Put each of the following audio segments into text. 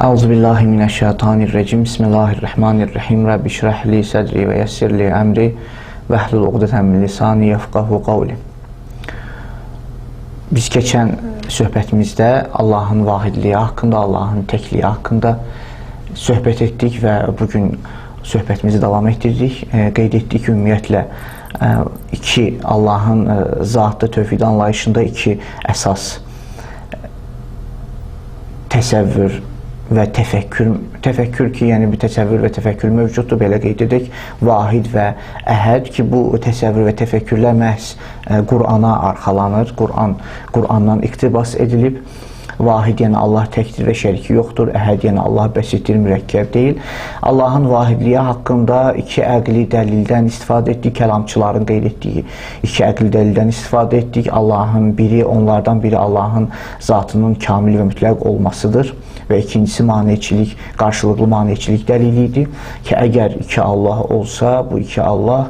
Euzubillahimineşşeytanirracim. Bismillahirrahmanirrahim. Rabbi şrah li sadri ve yessir li emri ve hlul uqdeten min lisani yefqahu qavli. Biz keçən söhbətimizdə Allahın vahidliyi haqqında, Allahın təkliyi haqqında söhbət etdik və bugün söhbətimizi davam etdirdik. Qeyd etdik ki, ümumiyyətlə Allahın zatı tövhid anlayışında iki əsas təsəvvür və təfəkkür ki, yəni bir təsəvvür və təfəkkür mövcuddur, belə qeyd edək, vahid və əhəd ki, bu təsəvvür və təfəkkürlər məhz Qur'ana arxalanır, Qur'andan iqtibas edilib. Vahid, yəni Allah təkdir və şəriki yoxdur, əhəd, yəni Allah bəsitdir, mürəkkəb deyil. Allahın vahidliyi haqqında iki əqli dəlildən istifadə etdik, kəlamçıların qeyd etdiyi iki əqli dəlildən istifadə etdik. Allahın biri, onlardan biri Allahın zatının kamil və mütləq olmasıdır və ikincisi maneçilik, qarşılıqlı maneçilik dəlili idi ki, əgər iki Allah olsa, bu iki Allah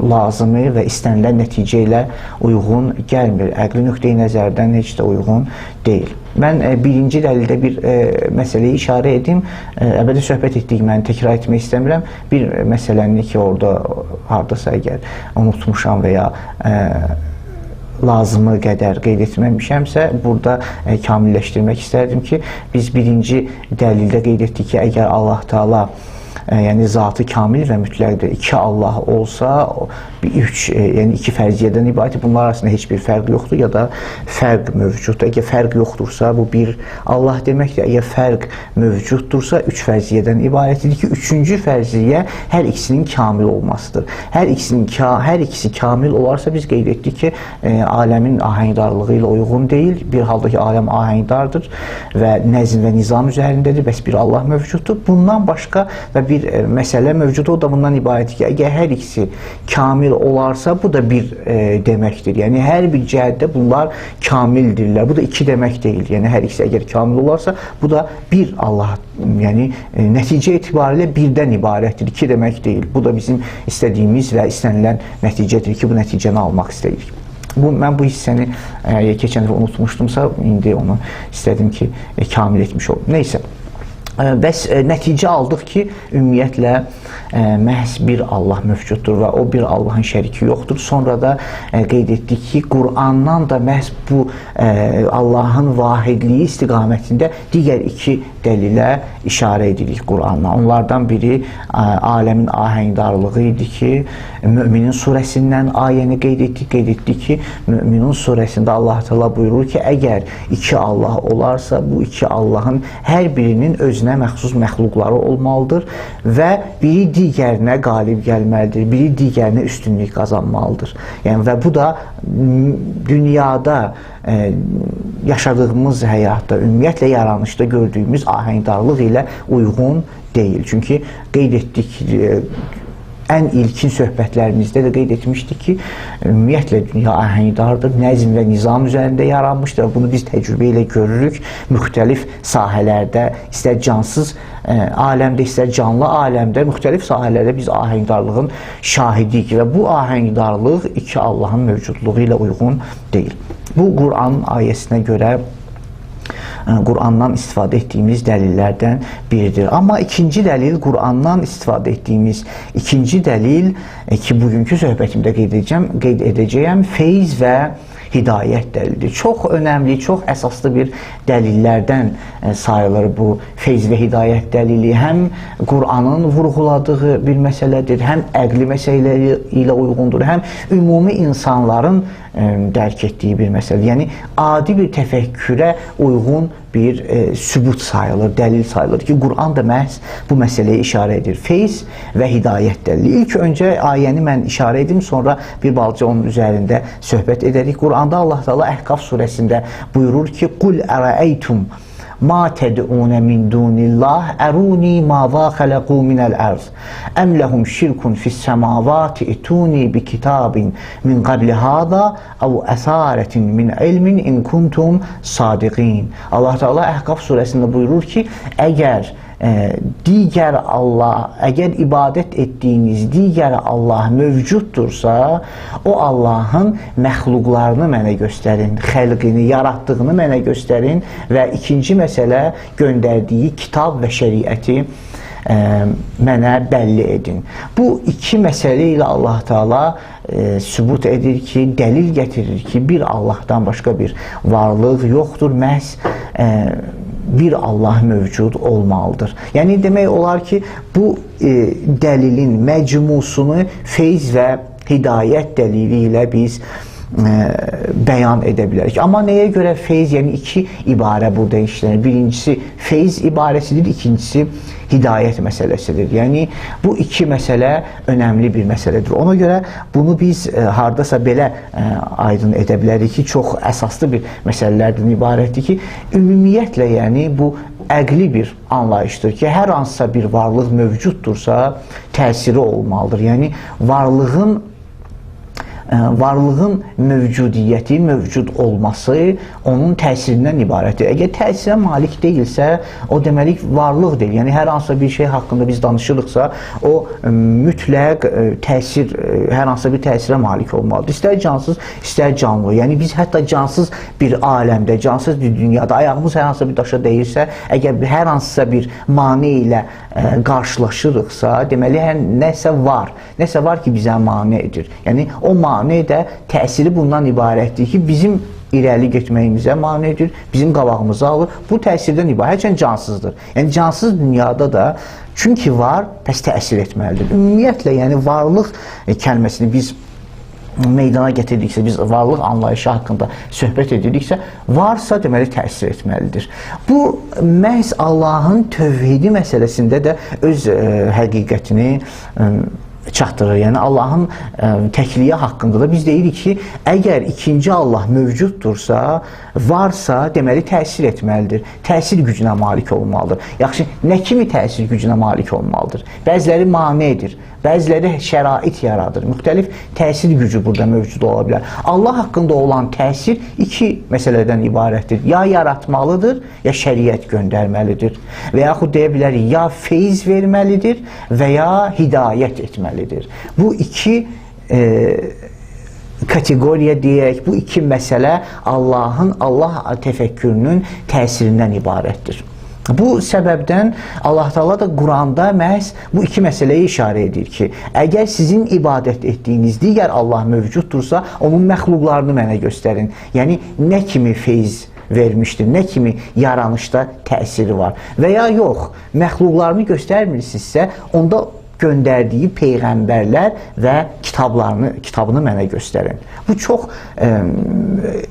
lazımi və istənilən nəticə ilə uyğun gəlmir. Əqli nöqteyi nəzərdən heç də uyğun deyil. Mən birinci dəlildə bir məsələyə işarə edim. Əvvəldə söhbət etdik, mən təkrar etmək istəmirəm. Bir məsələni ki, orada hardasa əgər unutmuşam və ya lazımı qədər qeyd etməmişəmsə, burada kamilləşdirmək istərdim ki, biz birinci dəlildə qeyd etdik ki, əgər Allah Teala yəni zatı kamil və mütləqdir, iki Allah olsa, yəni iki fərziyyədən ibarət, bunlar arasında heç bir fərq yoxdur ya da fərq mövcuddur. Əgər fərq yoxdursa, bu bir Allah deməkdir. Əgər fərq mövcuddursa, üç fərziyyədən ibarətdir ki, üçüncü fərziyyə hər ikisinin kamil olmasıdır. Hər ikisi kamil olarsa, biz qeyd etdik ki, aləmin ahəngdarlığı ilə uyğun deyil. Bir halda ki, aləm ahəngdardır və nəzm və nizam üzərindədir, bəs bir Allah mövcuddur. Bundan başqa və bir məsələ mövcud, o da bundan ibarətdir ki, əgər hər ikisi kamil olarsa, bu da bir deməkdir. Yəni, hər bir cəhətdə bunlar kamildirlər. Bu da iki demək deyil. Yəni, hər ikisi əgər kamil olarsa, bu da bir Allah, yəni nəticə etibarilə birdən ibarətdir. İki demək deyil. Bu da bizim istədiyimiz və istənilən nəticədir ki, bu nəticəni almaq istəyirik. Mən bu hissəni keçən dəfə unutmuşdumsa, indi onu istədim ki, kamil etmiş olum. Neysə. Bəs nəticə aldıq ki, ümumiyyətlə məhz bir Allah mövcuddur və o bir Allahın şəriki yoxdur. Sonra da qeyd etdik ki, Qur'andan da məhz bu Allahın vahidliyi istiqamətində digər iki dəlilə işarə edirik Qur'andan. Onlardan biri aləmin ahəngdarlığı idi ki, Müminin surəsindən ayəni qeyd etdik ki, Müminin surəsində Allah Teala buyurur ki, əgər iki Allah olarsa, bu iki Allahın hər birinin özünə məxsus məxluqları olmalıdır və biri digərinə qalib gəlməlidir, biri digərinə üstünlük qazanmalıdır. Yəni, və bu da dünyada yaşadığımız həyatda, ümumiyyətlə yaranışda gördüyümüz ahəngdarlıq ilə uyğun deyil. Çünki qeyd etdik, ən ilkin söhbətlərimizdə də qeyd etmişdik ki, ümumiyyətlə dünya ahəngdardır, nəzm və nizam üzərində yaranmışdır. Bunu biz təcrübə ilə görürük. Müxtəlif sahələrdə, istər cansız aləmdə, istər canlı aləmdə, müxtəlif sahələrdə biz ahəngdarlığın şahidik və bu ahəngdarlıq iki Allahın mövcudluğu ilə uyğun deyil. Bu, Qur'an ayəsinə görə Qur'andan istifadə etdiyimiz dəlillərdən biridir. Amma ikinci dəlil, Qur'andan istifadə etdiyimiz ikinci dəlil ki, bugünkü söhbətimdə qeyd edəcəyəm, feyz və hidayət dəlilidir. Çox önəmli, çox əsaslı bir dəlillərdən sayılır bu feyz və hidayət dəlili. Həm Qur'anın vurğuladığı bir məsələdir, həm əqli məsələləri ilə uyğundur, həm ümumi insanların dərk etdiyi bir məsələdir. Yəni, adi bir təfəkkürə uyğun bir sübut sayılır, dəlil sayılır ki, Qur'an da məhz bu məsələyə işarə edir. Feyz və hidayət dəlili. İlk öncə ayəni mən işarə edim, sonra bir balaca onun üzərində söhbət edərik. Qur'anda Allah Teala Əhqaf surəsində buyurur ki, Qul ərəəytum ma təd'unə min dunillah əruni mâzâ xələqû minəl ərz əm ləhum şirkun fissəmavati ituni bi kitabin min qabli hâzâ əv əsarətin min ilmin in kuntum sadiqin. Allah Teala Əhqaf surəsində buyurur ki, əgər digər Allah, əgər ibadət etdiyiniz digər Allah mövcuddursa, o Allahın məxluqlarını mənə göstərin, xəlqini, yaratdığını mənə göstərin və ikinci məsələ, göndərdiyi kitab və şəriəti mənə bəlli edin. Bu iki məsələ ilə Allah Teala sübut edir ki, dəlil gətirir ki, bir Allahdan başqa bir varlıq yoxdur, məhz bir Allah mövcud olmalıdır. Yəni demək olar ki, bu dəlilin məcmusunu feyz və hidayət dəlili ilə biz bəyan edə bilərik. Amma nəyə görə feyz, yəni iki ibarə burada işlənir. Birincisi feyz ibarəsidir, ikincisi hidayət məsələsidir. Yəni bu iki məsələ önəmli bir məsələdir. Ona görə bunu biz hardasa belə aydın edə bilərik ki, çox əsaslı bir məsələlərdən ibarətdir ki, ümumiyyətlə yəni bu əqli bir anlayışdır ki, hər hansısa bir varlıq mövcuddursa təsiri olmalıdır. Yəni varlığın mövcudiyyəti, mövcud olması onun təsirindən ibarətdir. Əgər təsirə malik deyilsə, o deməlik varlıq deyil. Yəni hər hansısa bir şey haqqında biz danışırıqsa, o mütləq təsir, hər hansısa bir təsirə malik olmalıdır. İstər cansız, istər canlı. Yəni biz hətta cansız bir aləmdə, cansız bir dünyada ayağımız hər hansısa bir daşa dəyirsə, əgər hər hansısa bir mane ilə qarşılaşırıqsa, deməli nəsə var. Nəsə var ki, bizə mane edir. Yəni o mane də təsiri bundan ibarətdir ki, bizim irəli getməyimizə mane edir, bizim qabağımıza alır. Bu təsirdən ibarət, hərçən cansızdır. Yəni cansız dünyada da çünki var, pəs təsir etməlidir. Ümumiyyətlə, yəni varlıq kəlməsini biz meydana getirdiksə, biz varlıq anlayışı haqqında söhbət ediriksə, varsa deməli təsir etməlidir. Bu məhz Allahın tövhidi məsələsində də öz həqiqətini çatdırır. Yəni Allahın təkliyə haqqında da biz deyirik ki, əgər ikinci Allah mövcuddursa, varsa deməli təsir etməlidir. Təsir gücünə malik olmalıdır. Yaxşı, nə kimi təsir gücünə malik olmalıdır? Bəziləri mane edir, bəziləri şərait yaradır. Müxtəlif təsir gücü burada mövcud ola bilər. Allah haqqında olan təsir iki məsələdən ibarətdir. Ya yaratmalıdır, ya şəriət göndərməlidir. Və yaxud deyə bilərik, ya feyz verməlidir və ya hidayət etməlidir. Bu iki kateqoriya deyək, bu iki məsələ Allah təfəkkürünün təsirindən ibarətdir. Bu səbəbdən Allah Teala da Quranda məhz bu iki məsələyə işarə edir ki, əgər sizin ibadət etdiyiniz digər Allah mövcuddursa, onun məxluqlarını mənə göstərin. Yəni, nə kimi feyz vermişdir, nə kimi yaranışda təsiri var. Və ya yox, məxluqlarını göstərmirsinizsə, onda göndərdiyi peyğəmbərlər və kitabını mənə göstərin. Bu çox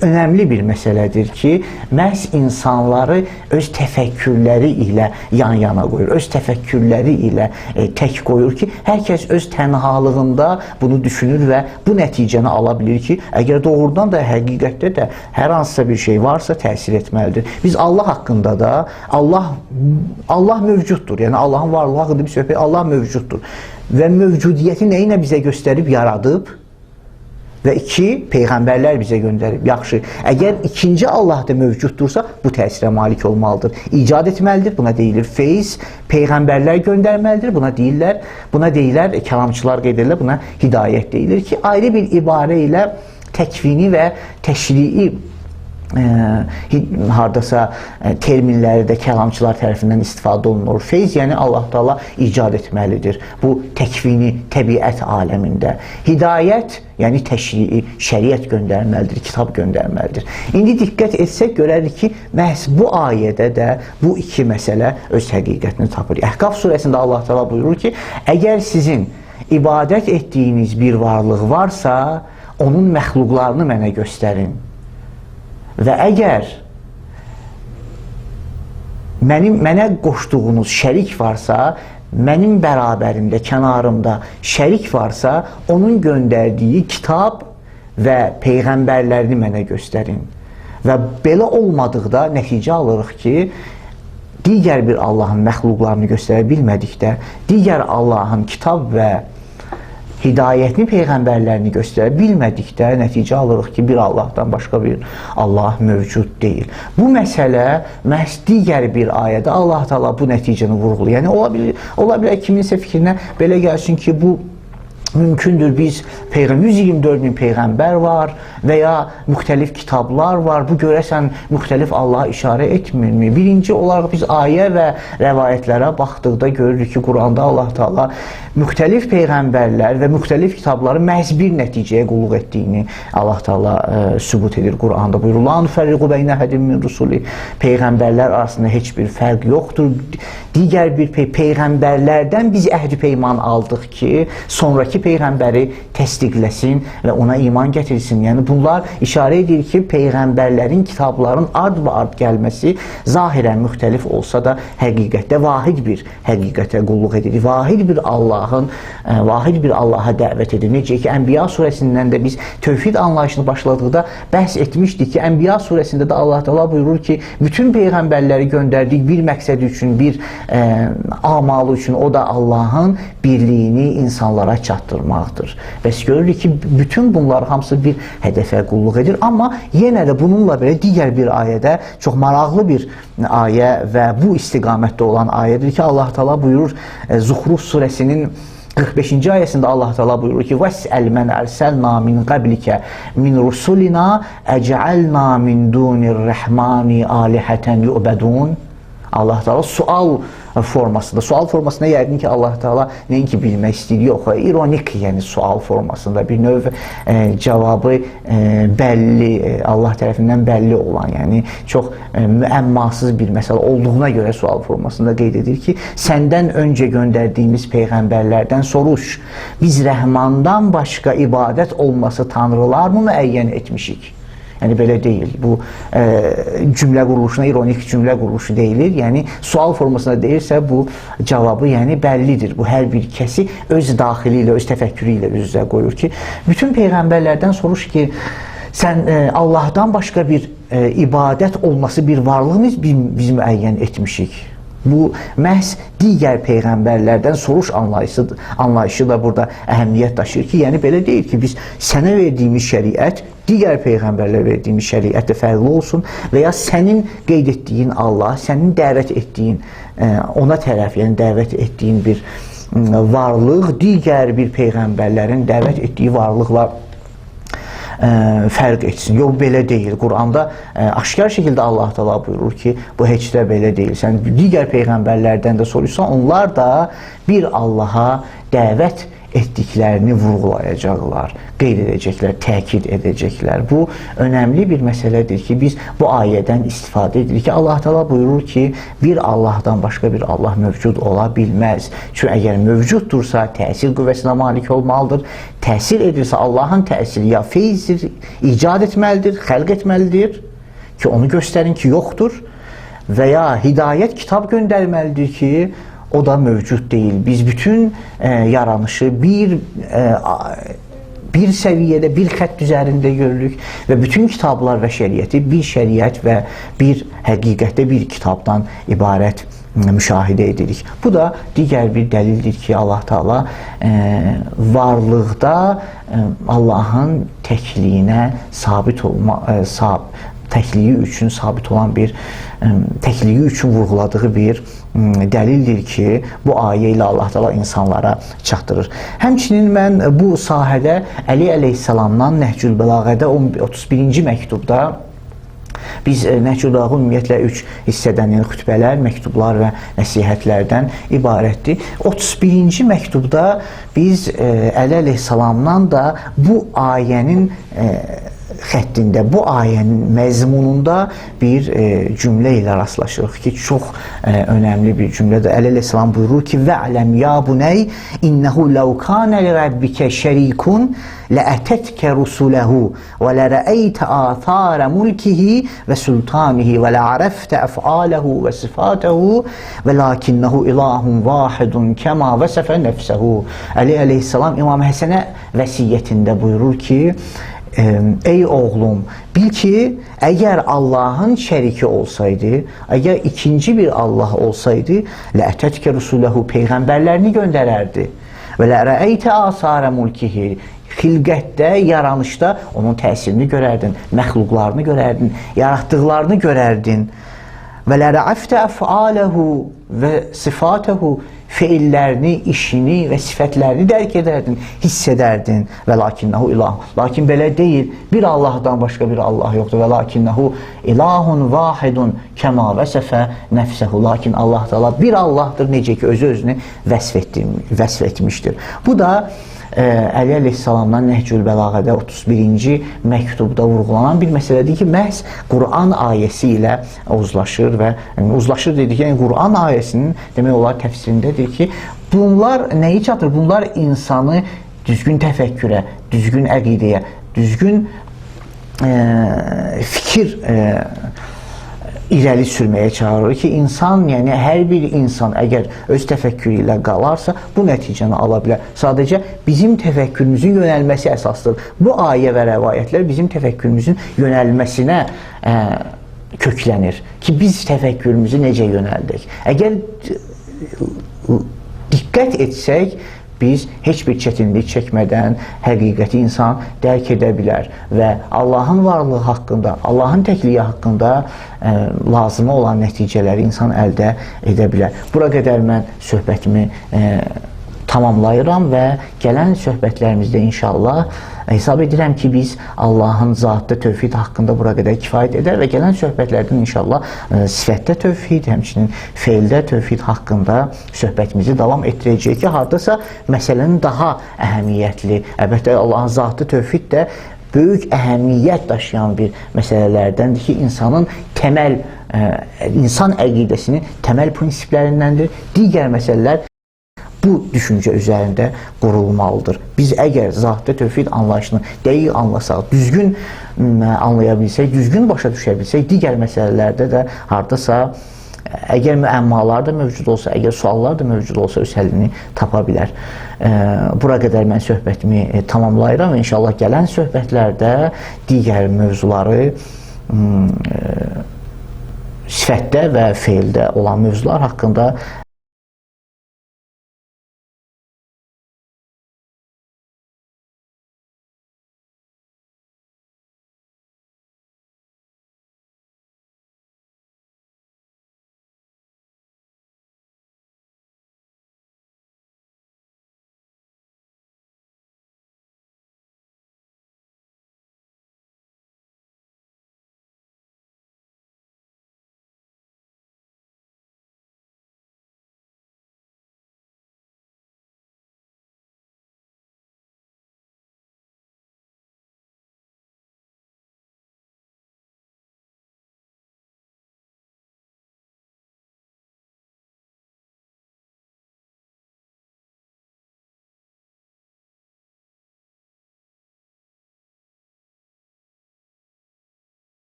önəmli bir məsələdir ki, məhz insanları öz təfəkkürləri ilə yan-yana qoyur, öz təfəkkürləri ilə tək qoyur ki, hər kəs öz tənhalığında bunu düşünür və bu nəticəni ala bilir ki, əgər doğrudan da həqiqətdə də hər hansısa bir şey varsa təsir etməlidir. Biz Allah haqqında da, Allah mövcuddur, yəni Allahın varlığı haqqında bir söhbət, Allah mövcuddur. Və mövcudiyyəti nə ilə bizə göstərib, yaradıb və iki, peyğəmbərlər bizə göndərib. Yaxşı, əgər ikinci Allah da mövcuddursa, bu təsirə malik olmalıdır. İcad etməlidir, buna deyilir feyz, peyğəmbərlər göndərməlidir, buna deyilər, kəlamçılar qeyd edirlər, buna hidayət deyilir ki, ayrı bir ibarə ilə təkvini və təşrii hardasa terminləri də kəlamçılar tərəfindən istifadə olunur. Feyz, yəni Allah Teala icad etməlidir. Bu təkvini, təbiət aləmində. Hidayət, yəni təşrii, şəriət göndərməlidir, kitab göndərməlidir. İndi diqqət etsək görərik ki, məhz bu ayədə də bu iki məsələ öz həqiqətini tapır. Əhqaf surəsində Allah Teala buyurur ki, əgər sizin ibadət etdiyiniz bir varlıq varsa, onun məxluqlarını mənə göstərin. Və əgər mənə qoşduğunuz şərik varsa, mənim bərabərimdə, kənarımda şərik varsa, onun göndərdiyi kitab və peyğəmbərlərini mənə göstərin. Və belə olmadıqda nəticə alırıq ki, digər bir Allahın məxluqlarını göstərə bilmədikdə, digər Allahın kitab və hidayətli peyğəmbərlərini göstərə bilmədikdə nəticə alırıq ki, bir Allahdan başqa bir Allah mövcud deyil. Bu məsələ məhz digər bir ayədə Allah Teala bu nəticəni vurğulayır. Yəni ola bilər kiminsə fikrinə belə gəlsin ki, bu mümkündür, biz 124 min peyğəmbər var və ya müxtəlif kitablar var, bu görəsən müxtəlif Allaha işarə etmirmi? Birinci olaraq biz ayə və rəvayətlərə baxdıqda görürük ki, Quranda Allah Teala müxtəlif peyğəmbərlər və müxtəlif kitabları məhz bir nəticəyə qulluq etdiyini Allah Teala sübut edir Quranda. Buyurur: "La nufərriqu beynə əhədin min rusuli." Peyğəmbərlər arasında heç bir fərq yoxdur. Digər bir peyğəmbərlərdən biz əhd-i peyman aldıq ki, sonraki peyğəmbəri təsdiqləsin və ona iman gətirsin. Yəni bunlar işarə edir ki, peyğəmbərlərin, kitabların ard-ba-ard gəlməsi zahirən müxtəlif olsa da həqiqətdə vahid bir həqiqətə qulluq edir. Vahid bir Allaha dəvət edir. Necə ki, Ənbiya surəsindən də biz tövhid anlayışını başladıqda bəhs etmişdik ki, Ənbiya surəsində də Allah Teala buyurur ki, bütün peyğəmbərləri göndərdik bir məqsəd üçün, bir amalı üçün, o da Allahın birliyini insanlara çatdırmaqdır. Bəs görürük ki, bütün bunlar hamısı bir hədəfə qulluq edir. Amma yenə də bununla belə digər bir ayədə, çox maraqlı bir ayə və bu istiqamətdə olan ayədir ki, Allah Teala buyurur Zuhruf surəsinin 45-ci ayəsində Allah Teala buyurur ki: "Vəsəl mən ərsəlna min qablikə min rusulina əc'alna min dunir-rəhmani alihətən yu'bədun." Allah Teala sual formasında yəqin ki, Allah Teala nəinki bilmək istəyir, yox, ironik, yəni sual formasında bir növ cavabı bəlli, Allah tərəfindən bəlli olan, yəni çox müəmmasız bir məsələ olduğuna görə sual formasında qeyd edir ki, səndən öncə göndərdiyimiz peyğəmbərlərdən soruş, biz Rəhmandan başqa ibadət olması tanrılarmı müəyyən etmişik? Yəni belə deyil. Bu cümlə quruluşuna ironik cümlə quruluşu deyilir. Yəni sual formasında deyirsə bu cavabı yəni bəllidir. Bu hər bir kəsi öz daxili ilə, öz təfəkkürü ilə üz-üzə qoyur ki, bütün peyğəmbərlərdən soruş ki, sən Allahdan başqa bir ibadət olması bir varlığını biz müəyyən etmişik. Bu məhz digər peyğəmbərlərdən soruş anlayışı da burada əhəmiyyət daşıyır ki, yəni belə deyil ki, biz sənə verdiyimiz şəriət digər peyğəmbərlərə verdiyimiz şəriətlə fərqli olsun və ya sənin qeyd etdiyin Allah, sənin dəvət etdiyin ona tərəf, yəni dəvət etdiyin bir varlıq digər bir peyğəmbərlərin dəvət etdiyi varlıqla fərq etsin. Yox, belə deyil. Quranda aşkar şəkildə Allah Teala buyurur ki, bu heç də belə deyil. Sən digər peyğəmbərlərdən də soruşsan, onlar da bir Allaha dəvət etdiklərini vurğulayacaqlar, qeyd edəcəklər, təkid edəcəklər. Bu önəmli bir məsələdir ki, biz bu ayədən istifadə edirik ki, Allah Teala buyurur ki, bir Allahdan başqa bir Allah mövcud ola bilməz. Çünki əgər mövcuddursa, təsir qüvvəsinə malik olmalıdır. Təsir edirsə, Allahın təsiri ya feyzdir, icad etməlidir, xəlq etməlidir ki, onu göstərin ki, yoxdur və ya hidayət kitab göndərməlidir ki, o da mövcud deyil. Biz bütün yaranışı bir səviyyədə, bir xətt üzərində görürük və bütün kitablar və şəriəti bir şəriət və bir həqiqətdə bir kitabdan ibarət müşahidə edirik. Bu da digər bir dəlildir ki, Allah Teala varlıqda Allahın təkliyinə təkliyi üçün sabit olan bir təkliyi üçün vurğuladığı bir dəlildir ki, bu ayə ilə Allah Teala insanlara çatdırır. Həmçinin mən bu sahədə Əli əleyhissalamdan Nəhcül Bəlağədə 31-ci məktubda biz Nəhcül Bəlağə ümumiyyətlə 3 hissədən, yəni xütbələr, məktublar və nəsihətlərdən ibarətdir. 31-ci məktubda biz Əli əleyhissalamdan da bu ayənin xəttində, bu ayənin məzmununda bir cümlə ilə rastlaşırıq ki, çox önəmli bir cümlədir. Əli əleyhissalam buyurur ki, "Və'ləm ya buney, innehu law kana li rabbika şərikun la'atatka rusulahu və la'ra'ayta athara mulkihi və sultanihi və la'arafta af'alahu və sifatahu velakinnehu ilahun vahidun kema vəsəfə nəfsəhu." Əli əleyhissalam İmam Həsənə vəsiyyətində buyurur ki, ey oğlum, bil ki, əgər Allahın şəriki olsaydı, əgər ikinci bir Allah olsaydı, lə'tətke rusuləhu, peyğəmbərlərini göndərərdi. Və lə rəəytə asarə mulkihi, xilqətdə, yaranışda onun təsirini görərdin, məxluqlarını görərdin, yaratdıqlarını görərdin. Və lə rəəftə əf'aləhu və sifatəhu, feillərini, işini və sifətlərini dərk edərdin, hiss edərdin. Və lakinnəhu ilah. Lakin belə deyil, bir Allahdan başqa bir Allah yoxdur. Və lakinnəhu ilahun vahidun kəma vəsəfə nəfsəhu. Lakin Allah Teala bir Allahdır, necə ki özü-özünü vəsf etmişdir. Bu da Əli əleyhissalamdan Nəhcül Bəlağədə 31-ci məktubda vurğulanan bir məsələdir ki, məhz Quran ayəsi ilə uzlaşır və uzlaşır dedik, yəni Quran ayəsinin demək olar təfsirindədir ki, bunlar nəyi çatır? Bunlar insanı düzgün təfəkkürə, düzgün əqidəyə, düzgün fikir irəli sürməyə çağırır ki, insan, yəni hər bir insan əgər öz təfəkkürü ilə qalarsa, bu nəticəni ala bilər. Sadəcə bizim təfəkkürümüzün yönəlməsi əsasdır. Bu ayə və rəvayətlər bizim təfəkkürümüzün yönəlməsinə köklənir ki, biz təfəkkürümüzü necə yönəldik. Əgər diqqət etsək, biz heç bir çətinlik çəkmədən həqiqəti insan dərk edə bilər və Allahın varlığı haqqında, Allahın təkliyi haqqında lazımı olan nəticələri insan əldə edə bilər. Bura qədər mən söhbətimi tamamlayıram və gələn söhbətlərimizdə inşallah hesab edirəm ki, biz Allahın zatda tövhid haqqında bura qədər kifayət edər və gələn söhbətlərdən inşallah sifətdə tövhid, həmçinin feildə tövhid haqqında söhbətimizi davam etdirəcəyik ki, hardasa məsələnin daha əhəmiyyətli, əlbəttə Allahın zatda tövhid də böyük əhəmiyyət daşıyan bir məsələlərdəndir ki, insanın təməl, insan əqidəsinin təməl prinsiplərindəndir. Digər məsələlər bu düşüncə üzərində qurulmalıdır. Biz əgər zatda tövhid anlayışını dəqiq anlasaq, düzgün anlaya bilsək, düzgün başa düşə bilsək, digər məsələlərdə də hardasa əgər müəmmalar da mövcud olsa, əgər suallar da mövcud olsa, öz həllini tapa bilər. Bura qədər mən söhbətimi tamamlayıram və inşallah gələn söhbətlərdə digər mövzuları sifətdə və feildə olan mövzular haqqında